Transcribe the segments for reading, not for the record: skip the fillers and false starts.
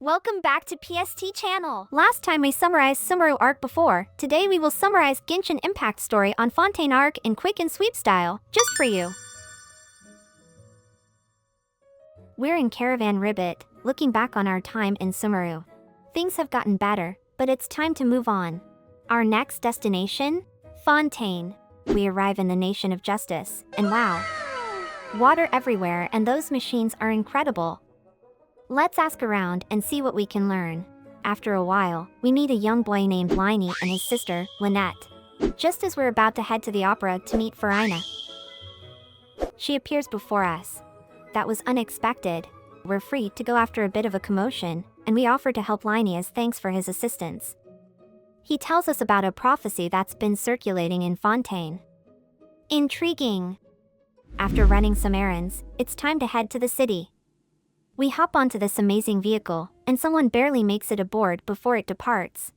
Welcome back to PST channel. Last time we summarized Sumeru Arc before. Today we will summarize Genshin Impact story on Fontaine Arc in quick and sweep style, just for you. We're in Caravan Ribbit, looking back on our time in Sumeru. Things have gotten better, but it's time to move on. Our next destination? Fontaine. We arrive in the Nation of Justice, and wow! Water everywhere, and those machines are incredible. Let's ask around and see what we can learn. After a while, we meet a young boy named Liney and his sister, Lynette. Just as we're about to head to the opera to meet Furina, she appears before us. That was unexpected. We're free to go after a bit of a commotion, and we offer to help Liney as thanks for his assistance. He tells us about a prophecy that's been circulating in Fontaine. Intriguing! After running some errands, it's time to head to the city. We hop onto this amazing vehicle, and someone barely makes it aboard before it departs.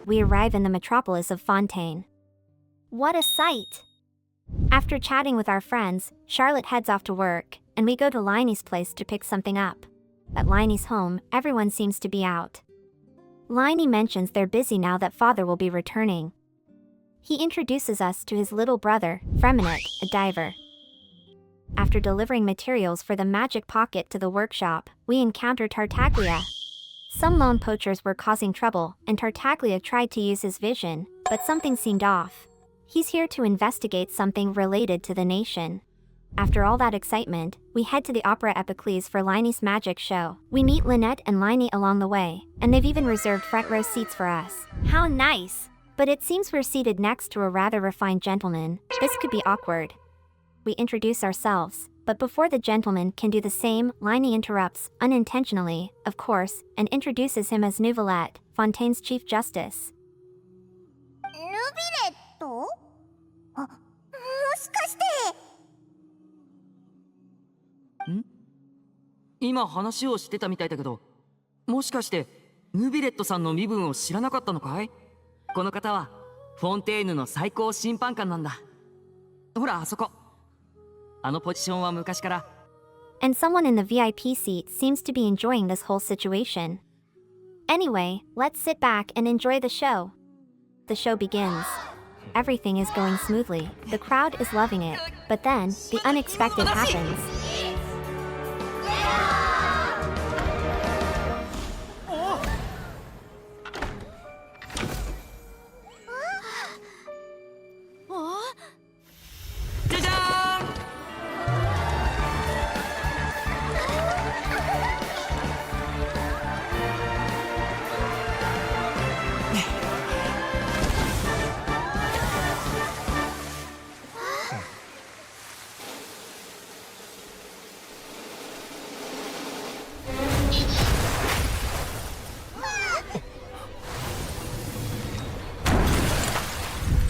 We arrive in the metropolis of Fontaine. What a sight! After chatting with our friends, Charlotte heads off to work, and we go to Liney's place to pick something up. At Liney's home, everyone seems to be out. Liney mentions they're busy now that father will be returning. He introduces us to his little brother, Freminute, a diver. After delivering materials for the magic pocket to the workshop, we encounter Tartaglia. Some lone poachers were causing trouble, and Tartaglia tried to use his vision, but something seemed off. He's here to investigate something related to the nation. After all that excitement, we head to the Opera Epiclese for Liney's magic show. We meet Lynette and Liney along the way, and they've even reserved front row seats for us. How nice! But it seems we're seated next to a rather refined gentleman. This could be awkward. We introduce ourselves, but before the gentleman can do the same, Liney interrupts, unintentionally, of course, and introduces him as Nouvellette, Fontaine's Chief Justice. Hmm? 今話をしてたみたいだけど、もしかしてヌビレットさんの身分を知らなかったのかい？この方はフォンテーヌの最高審判官なんだ。ほらあそこ。あのポジションは昔から。And someone in the VIP seat seems to be enjoying this whole situation. Anyway, let's sit back and enjoy the show. The show begins. Everything is going smoothly. The crowd is loving it. But then, the unexpected happens.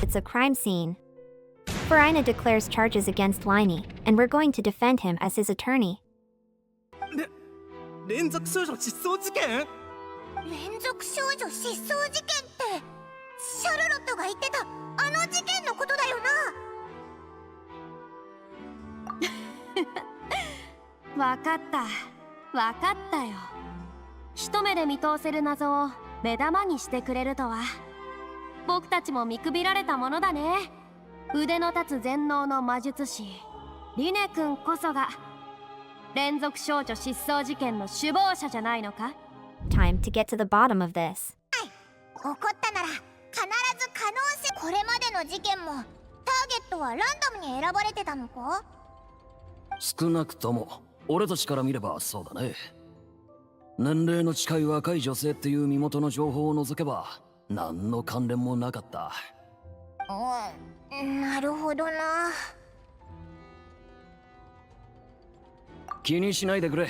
It's a crime scene. Furina declares charges against Liney, and we're going to defend him as his attorney. 連続少女失踪事件？連続少女失踪事件ってシャルロットが言ってたあの事件のことだよな。わかったよ。一目で見通せる謎を目玉にしてくれるとは。僕たちも見くびられたものだね。腕の立つ全能の魔術師リネ君こそが連続少女失踪事件の首謀者じゃないのか？ Time to get to the bottom of this. 起こったなら必ず可能性。これまでの事件もターゲットはランダムに選ばれてたのか？少なくとも俺たちから見ればそうだね。年齢の近い若い女性っていう身元の情報を除けば何の関連もなかった。なるほどな。気にしないでくれ。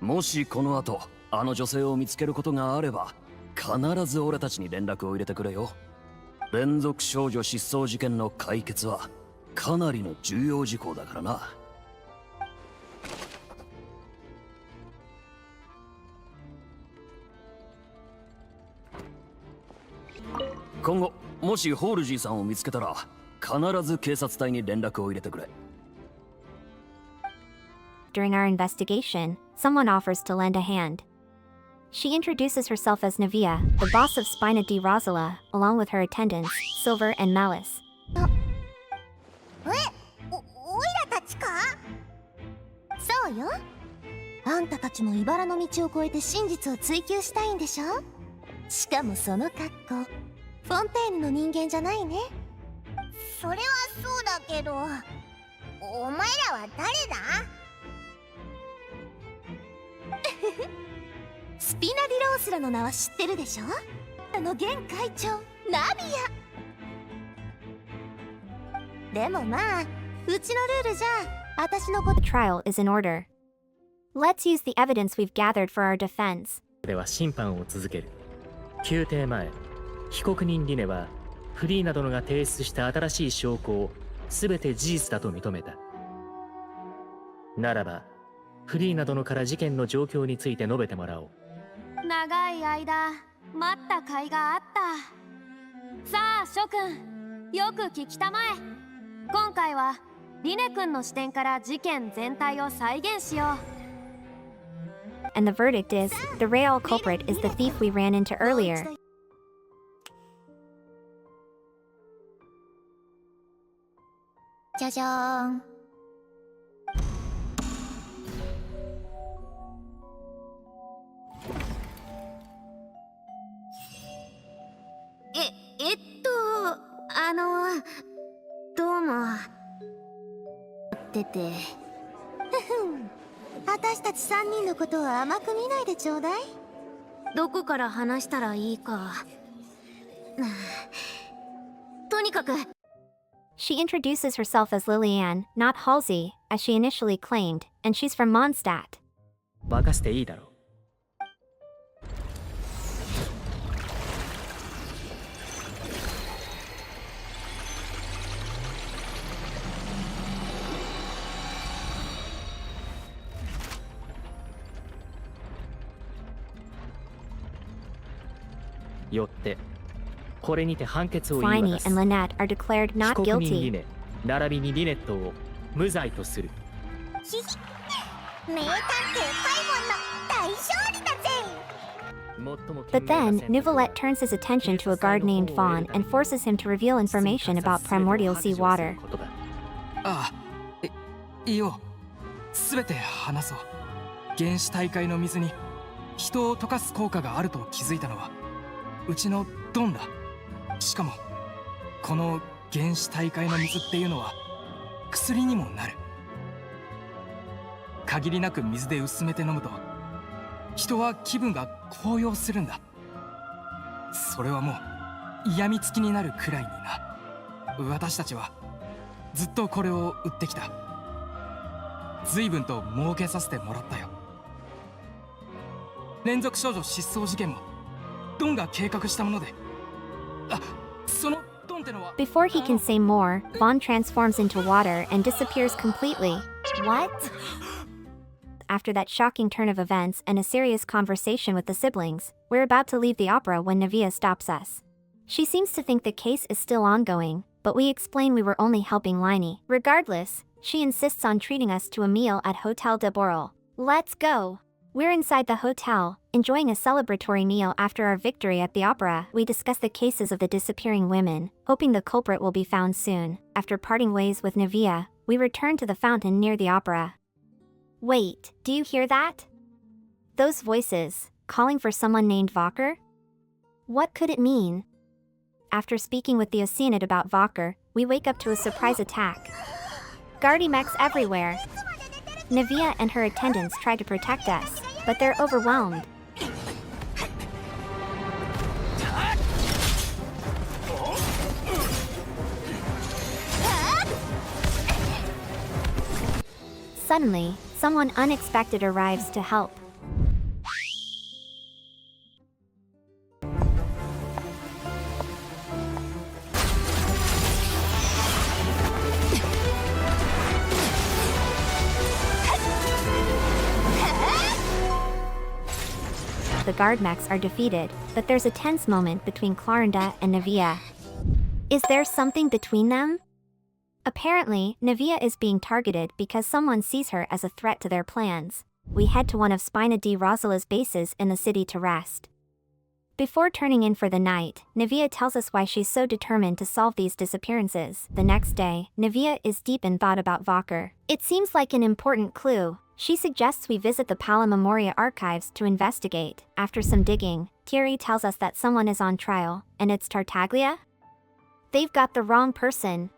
もしこの後あの女性を見つけることがあれば必ず俺たちに連絡を入れてくれよ。連続少女失踪事件の解決はかなりの重要事項だからな。今後もしホールジーさんを見つけたら必ず警察隊に連絡を入れてくれ。 During our investigation, someone offers to lend a hand. She introduces herself as Navia, the boss of Spina di Rosala, along with her attendants, Silver and Malice. おいらたちか？そうよ。あんたたちも茨の道を越えて真実を追求したいんでしょ？しかもその格好、フォンテーヌの人間じゃないね。それはそうだけど、お前らは誰だ？スピナディロースラの名は知ってるでしょ？あの現会長、ナビア。でもまあ、うちのルールじゃ、私のこと。 The trial is in order. Let's use the evidence we've gathered for our defense. では審判を続ける。宮廷前、被告人リネはフリーナ殿が提出した新しい証拠を全て事実だと認めた。ならばフリーナ殿から事件の状況について述べてもらおう。長い間待った甲斐があった。さあ諸君、よく聞きたまえ。今回はリネ君の視点から事件全体を再現しよう。 And the verdict is, the real culprit is the thief we ran into earlier. じゃじゃーん。どうも。ってて。私たち3人のことは甘く見ないでちょうだい。どこから話したらいいか。とにかく。 She introduces herself as Liliane, not Halsey, as she initially claimed, and she's from Mondstadt. 任せていいだろう。よってこれにて判決を言い Pliny 渡す。 and Lynette are declared 被 not 告人リ guilty. ネ並びにリネットを無罪とする。名探偵パイモンの大勝利だぜ。 But then, Nouvelette turns his attention to a guard named Fawn and forces him to reveal information about Primordial Seawater. ああ、いいよ。すべて話そう。原始大海の水に人を溶かす効果があると気づいたのはうちのドンだ。しかもこの原始大海の水っていうのは薬にもなる。限りなく水で薄めて飲むと人は気分が高揚するんだ。それはもう嫌みつきになるくらいにな。私たちはずっとこれを売ってきた。随分と儲けさせてもらったよ。連続少女失踪事件もドンが計画したもので。あ、そのドンってのは。 Before he can say more, Vaughn transforms into water and disappears completely. What? After that shocking turn of events and a serious conversation with the siblings, we're about to leave the opera when Navia stops us. She seems to think the case is still ongoing, but we explain we were only helping Liney. Regardless, she insists on treating us to a meal at Hotel de Boral. Let's go! We're inside the hotel, enjoying a celebratory meal after our victory at the opera. We discuss the cases of the disappearing women, hoping the culprit will be found soon. After parting ways with Navia, we return to the fountain near the opera. Wait, do you hear that? Those voices, calling for someone named Vocker? What could it mean? After speaking with the Oceanid about Vocker, we wake up to a surprise attack. Guardimex everywhere. Navia and her attendants try to protect us, but they're overwhelmed. Suddenly, someone unexpected arrives to help. The guard mechs are defeated, but there's a tense moment between Clarenda and Navia. Is there something between them? Apparently, Navia is being targeted because someone sees her as a threat to their plans. We head to one of Spina di Rosala's bases in the city to rest. Before turning in for the night, Navia tells us why she's so determined to solve these disappearances. The next day, Navia is deep in thought about Valkyr. It seems like an important clue. She suggests we visit the Pala Memoria archives to investigate. After some digging, Thierry tells us that someone is on trial, and it's Tartaglia? They've got the wrong person.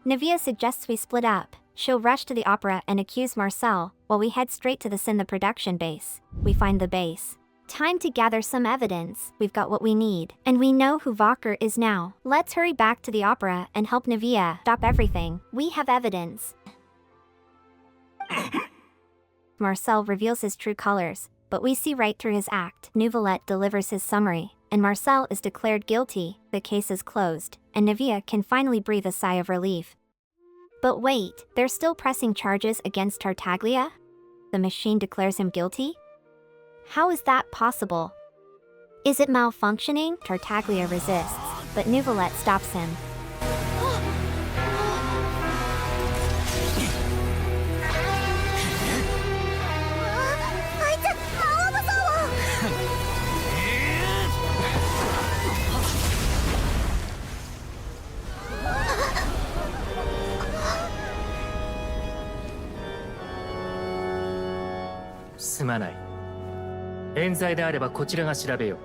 Navia suggests we split up. She'll rush to the opera and accuse Marcel, while we head straight to the Sin the production base. We find the base. Time to gather some evidence. We've got what we need, and we know who Valkyr is now. Let's hurry back to the opera and help Navia stop everything. We have evidence. Marcel reveals his true colors, but we see right through his act. Nouvelette delivers his summary, and Marcel is declared guilty. The case is closed, and Navia can finally breathe a sigh of relief. But wait, they're still pressing charges against Tartaglia? The machine declares him guilty? How is that possible? Is it malfunctioning? Tartaglia resists, but Nouvelette stops him.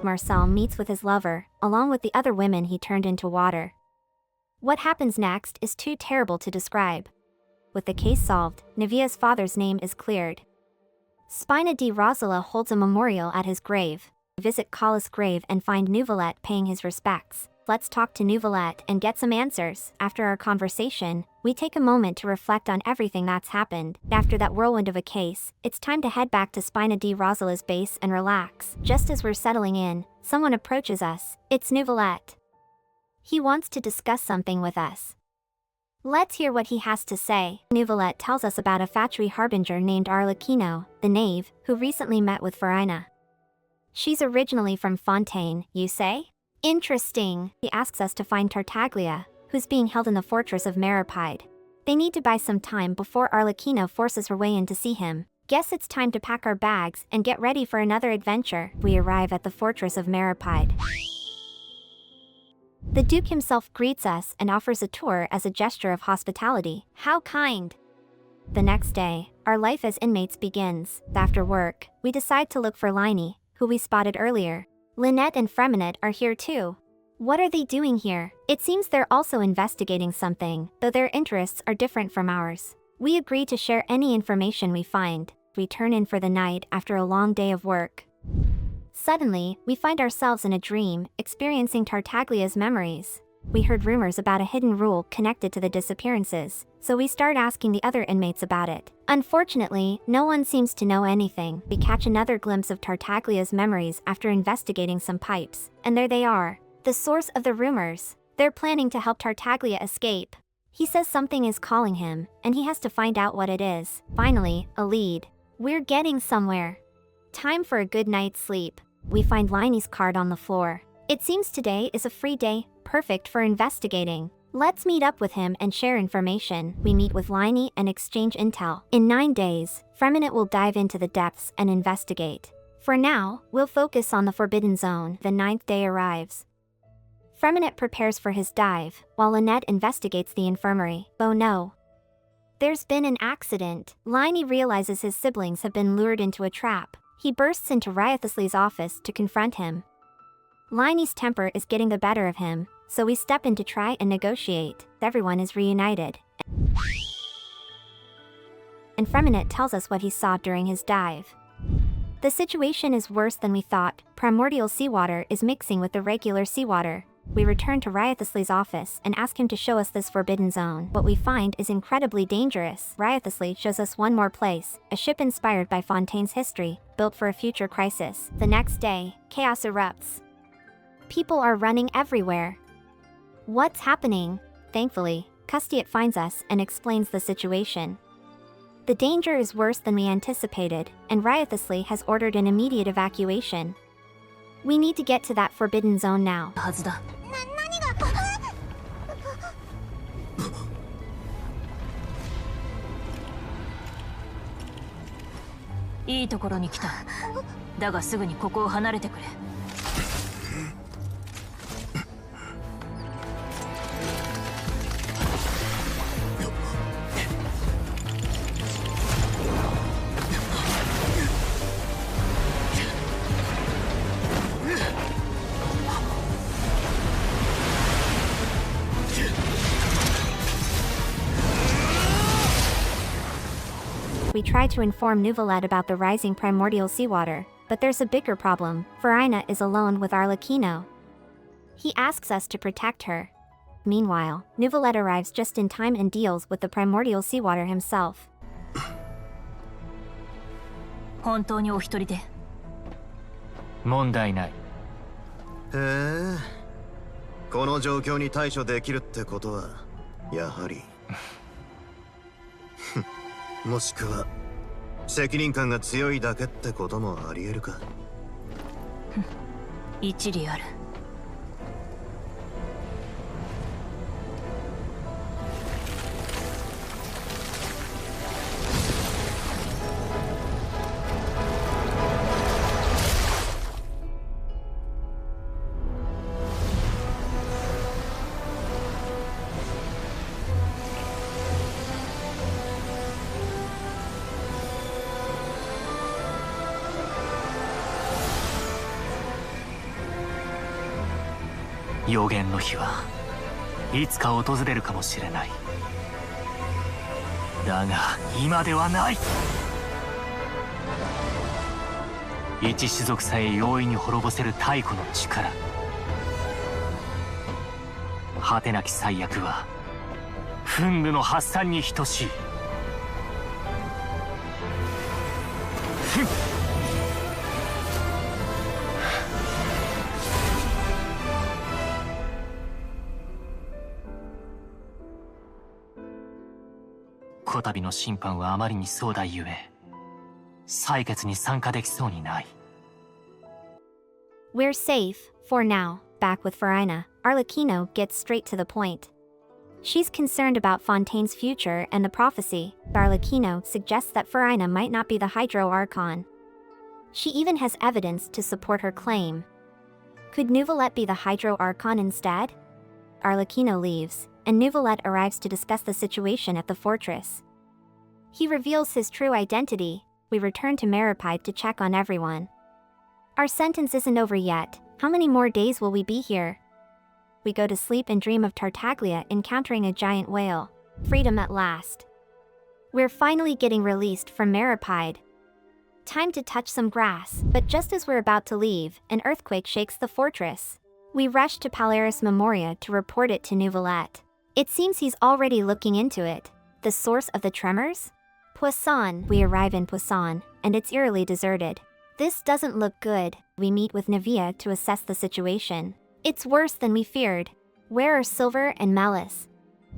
Marcel meets with his lover, along with the other women he turned into water. What happens next is too terrible to describe. With the case solved, Navia's father's name is cleared. Spina di Rosala holds a memorial at his grave. Visit Kala's grave and find Nouvelette paying his respects. Let's talk to Nouvelette and get some answers. After our conversation, we take a moment to reflect on everything that's happened. After that whirlwind of a case, it's time to head back to Spina di Rosala's base and relax. Just as we're settling in, someone approaches us. It's Nouvelette. He wants to discuss something with us. Let's hear what he has to say. Nouvelette tells us about a Fatui harbinger named Arlecchino, the knave, who recently met with Furina. She's originally from Fontaine, you say? Interesting. He asks us to find Tartaglia, who's being held in the Fortress of Meropide. They need to buy some time before Arlecchino forces her way in to see him. Guess it's time to pack our bags and get ready for another adventure. We arrive at the Fortress of Meropide. The Duke himself greets us and offers a tour as a gesture of hospitality. How kind! The next day, our life as inmates begins. After work, we decide to look for Liney, who we spotted earlier. Lynette and Freminette are here too. What are they doing here? It seems they're also investigating something, though their interests are different from ours. We agree to share any information we find. We turn in for the night after a long day of work. Suddenly, we find ourselves in a dream, experiencing Tartaglia's memories. We heard rumors about a hidden rule connected to the disappearances, so we start asking the other inmates about it. Unfortunately, no one seems to know anything. We catch another glimpse of Tartaglia's memories after investigating some pipes, and there they are. The source of the rumors. They're planning to help Tartaglia escape. He says something is calling him, and he has to find out what it is. Finally, a lead. We're getting somewhere. Time for a good night's sleep. We find Liney's card on the floor. It seems today is a free day, perfect for investigating. Let's meet up with him and share information. We meet with Liney and exchange intel. In 9 days, Freminette will dive into the depths and investigate. For now, we'll focus on the Forbidden Zone. The 9th day arrives. Freminette prepares for his dive, while Lynette investigates the infirmary. Oh no. There's been an accident. Liney realizes his siblings have been lured into a trap. He bursts into Ryathesly's office to confront him. Liney's temper is getting the better of him, so we step in to try and negotiate. Everyone is reunited. And Freminette tells us what he saw during his dive. The situation is worse than we thought. Primordial seawater is mixing with the regular seawater. We return to Ryathesly's office and ask him to show us this forbidden zone. What we find is incredibly dangerous. Ryathesly shows us one more place, a ship inspired by Fontaine's history, built for a future crisis. The next day, chaos erupts. People are running everywhere. What's happening? Thankfully, Custiat finds us and explains the situation. The danger is worse than we anticipated, and Ryathesly has ordered an immediate evacuation. We need to get to that forbidden zone now. はずだ。何がいいところに来た。だがすぐにここを離れてくれ。We try to inform Nouvelette about the rising primordial seawater, but there's a bigger problem. Furina is alone with Arlecchino. He asks us to protect her. Meanwhile, Nouvelette arrives just in time and deals with the primordial seawater himself. 本当にお一人で。問題ない。へえ、この状況に対処できるってことはやはりもしくは責任感が強いだけってこともありえるか。一理ある。予言の日はいつか訪れるかもしれない。だが今ではない。一種族さえ容易に滅ぼせる太古の力。果てなき最悪は憤怒の発散に等しい。こたびの審判はあまりに壮大ゆえ、採決に参加できそうにない。We're safe, for now. Back with Furina, Arlecchino gets straight to the point. She's concerned about Fontaine's future and the prophecy. Arlecchino suggests that Furina might not be the Hydro Archon. She even has evidence to support her claim. Could Nouvelette be the Hydro Archon instead? Arlecchino leaves, and Nouvelette arrives to discuss the situation at the fortress. He reveals his true identity. We return to Meropide to check on everyone. Our sentence isn't over yet. How many more days will we be here? We go to sleep and dream of Tartaglia encountering a giant whale. Freedom at last. We're finally getting released from Meropide. Time to touch some grass, but just as we're about to leave, an earthquake shakes the fortress. We rush to Polaris Memoria to report it to Nouvelette. It seems he's already looking into it. The source of the tremors? Poisson. We arrive in Poisson, and it's eerily deserted. This doesn't look good. We meet with Nevia to assess the situation. It's worse than we feared. Where are Silver and Malice?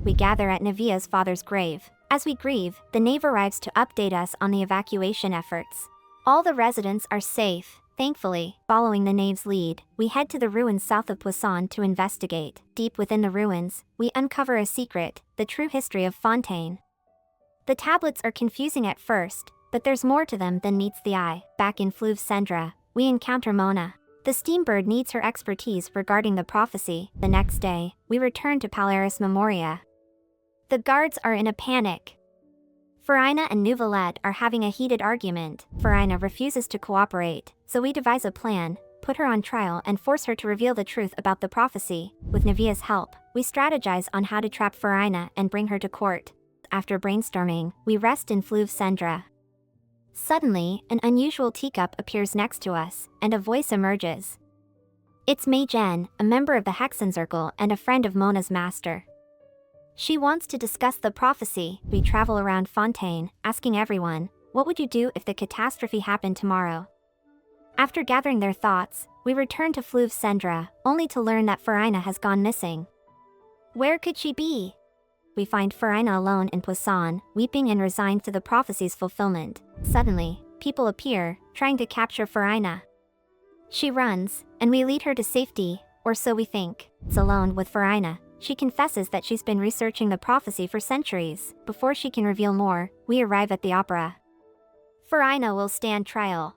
We gather at Nevia's father's grave. As we grieve, the knave arrives to update us on the evacuation efforts. All the residents are safe, thankfully. Following the knave's lead, we head to the ruins south of Poisson to investigate. Deep within the ruins, we uncover a secret, the true history of Fontaine. The tablets are confusing at first, but there's more to them than meets the eye. Back in Fleuve Cendra, we encounter Mona. The steambird needs her expertise regarding the prophecy. The next day, we return to Polaris Memoria. The guards are in a panic. Furina and Nouvelette are having a heated argument. Furina refuses to cooperate, so we devise a plan, put her on trial and force her to reveal the truth about the prophecy. With Nevia's help, we strategize on how to trap Furina and bring her to court. After brainstorming, we rest in Fleuve Cendra. Suddenly, an unusual teacup appears next to us, and a voice emerges. It's Mei Jen, a member of the Hexen Circle and a friend of Mona's master. She wants to discuss the prophecy. We travel around Fontaine, asking everyone, what would you do if the catastrophe happened tomorrow? After gathering their thoughts, we return to Fleuve Cendra, only to learn that Furina has gone missing. Where could she be? We find Furina alone in Poisson, weeping and resigned to the prophecy's fulfillment. Suddenly, people appear, trying to capture Furina. She runs, and we lead her to safety, or so we think. It's alone with Furina. She confesses that she's been researching the prophecy for centuries. Before she can reveal more, we arrive at the opera. Furina will stand trial.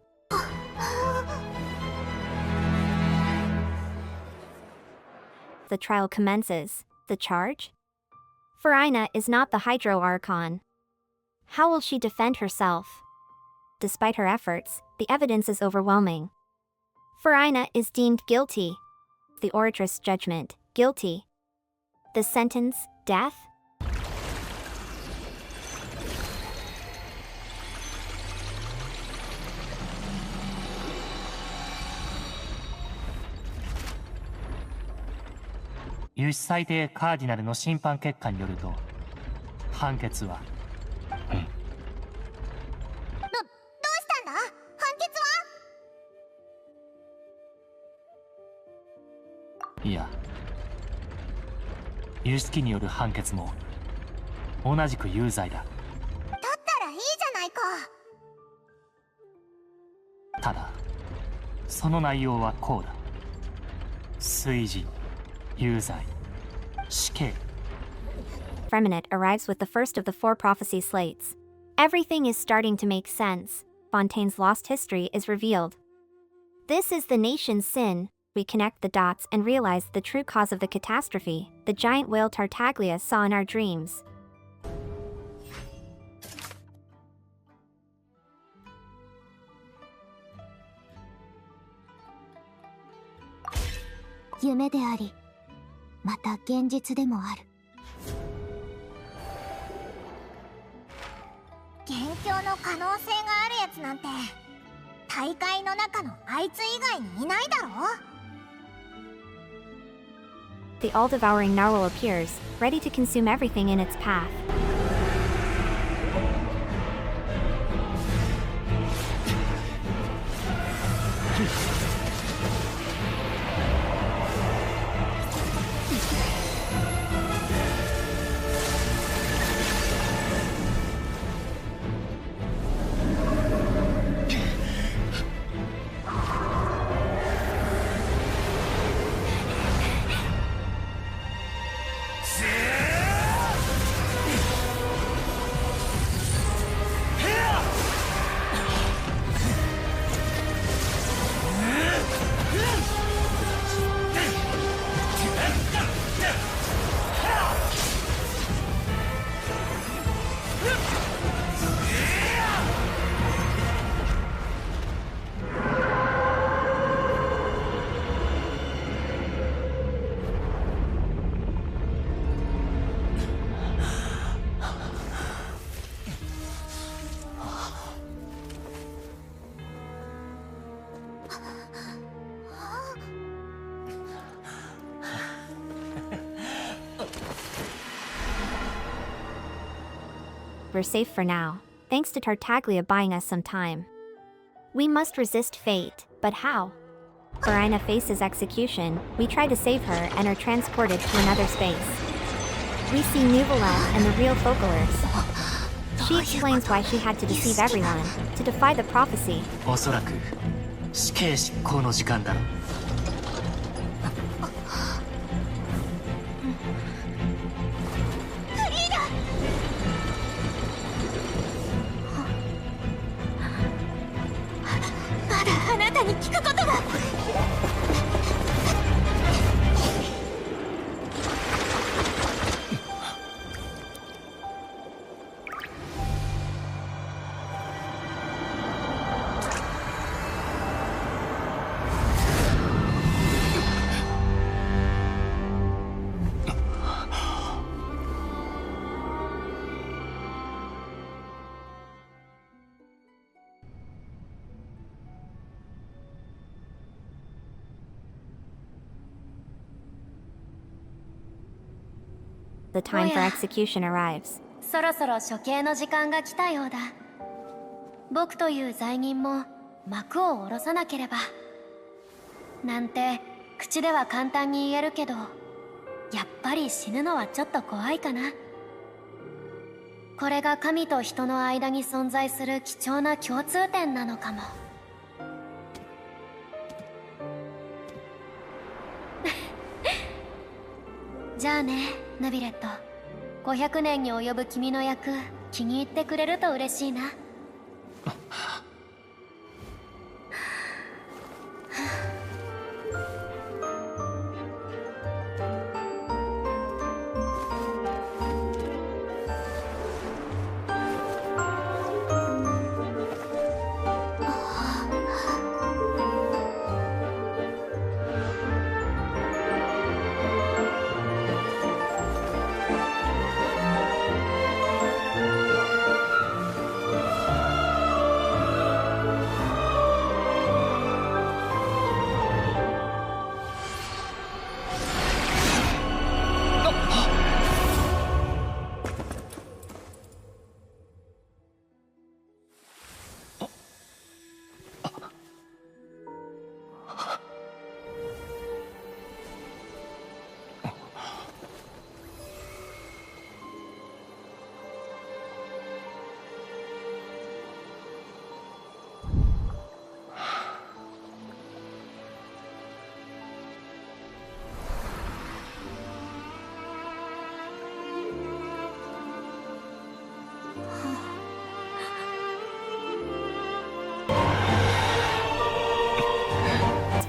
The trial commences. The charge? Furina is not the Hydro Archon. How will she defend herself? Despite her efforts, the evidence is overwhelming. Furina is deemed guilty. The oratress' judgment, guilty. The sentence, death?「有志裁定カーディナルの審判結果によると判決はどうしたんだ？判決は？いや有識による判決も同じく有罪だ。だったらいいじゃないか。ただその内容はこうだ。推示、有罪、死刑。Freminate arrives with the first of the 4 prophecy slates. Everything is starting to make sense. Fontaine's lost history is revealed. This is the nation's sin. We connect the dots and realize the true cause of the catastrophe, the giant whale Tartaglia saw in our dreams.「夢であり、また現実でもある」。元凶の可能性があるやつなんて大会の中のあいつ以外にいないだろう。The All-Devouring Narwhal appears, ready to consume everything in its path. We're safe for now, thanks to Tartaglia buying us some time. We must resist fate, but how? Furina faces execution, we try to save her and are transported to another space. We see Nuvula and the real Focalers. She explains why she had to deceive everyone, to defy the prophecy. おそらく死刑執行の時間だろう。まだあなたに聞くことが。The time for execution arrives. そろそろ処刑の時間が来たようだ。僕という罪人も幕を下ろさなければ。なんて口では簡単に言えるけど、やっぱり死ぬのはちょっと怖いかな。これが神と人の間に存在する貴重な共通点なのかも。じゃあね、ヌビレット。500年に及ぶ君の役、気に入ってくれると嬉しいな。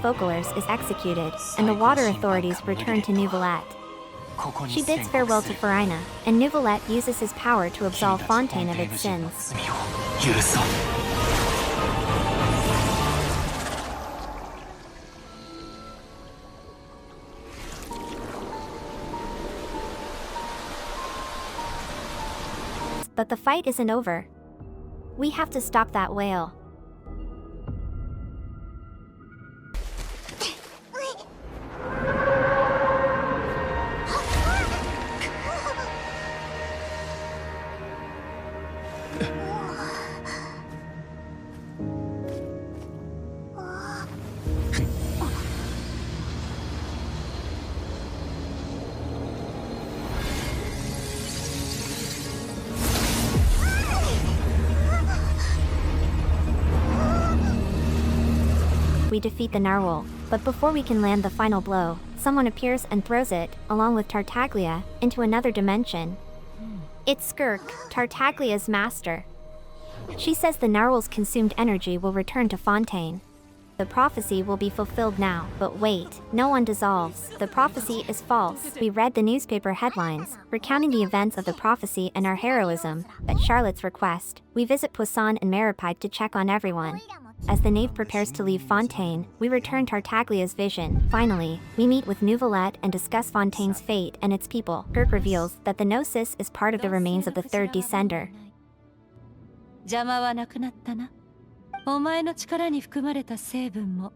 Vocalers is executed, and the water authorities return to Neuvillette. She bids farewell to Furina, and Neuvillette uses his power to absolve Fontaine of its sins. But the fight isn't over. We have to stop that whale. We defeat the narwhal, but before we can land the final blow, someone appears and throws it, along with Tartaglia, into another dimension. It's Skirk, Tartaglia's master. She says the narwhal's consumed energy will return to Fontaine. The prophecy will be fulfilled now, but wait, no one dissolves. The prophecy is false. We read the newspaper headlines, recounting the events of the prophecy and our heroism. At Charlotte's request, we visit Poisson and Meropide to check on everyone. As the knave prepares to leave Fontaine, we return Tartaglia's vision. Finally, we meet with Neuvillette and discuss Fontaine's fate and its people. Kirk reveals that the Gnosis is part of the remains of the third descender. 邪魔はなくなったな。お前の力に含まれた成分も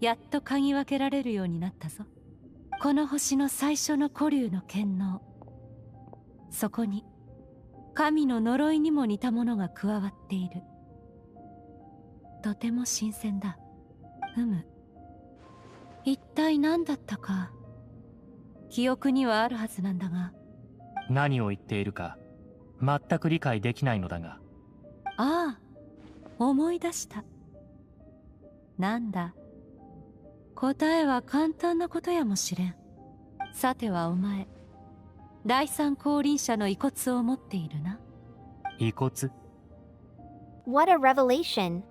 やっと嗅ぎ分けられるようになったぞ。この星の最初の古竜の権能、そこに神の呪いにも似たものが加わっている。とても新鮮だ。一体何だったか記憶にはあるはずなんだが。何を言っているか全く理解できないのだが。ああ、思い出した。なんだ、答えは簡単なことやもしれん。さてはお前、第三降臨者の遺骨を持っているな。遺骨？ What a revelation!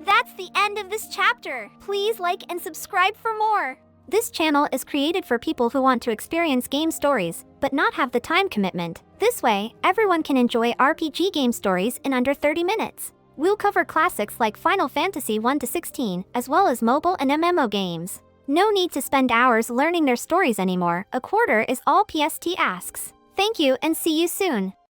That's the end of this chapter! Please like and subscribe for more! This channel is created for people who want to experience game stories, but not have the time commitment. This way, everyone can enjoy RPG game stories in under 30 minutes. We'll cover classics like Final Fantasy 1-16, as well as mobile and MMO games. No need to spend hours learning their stories anymore. A quarter is all PST asks. Thank you and see you soon!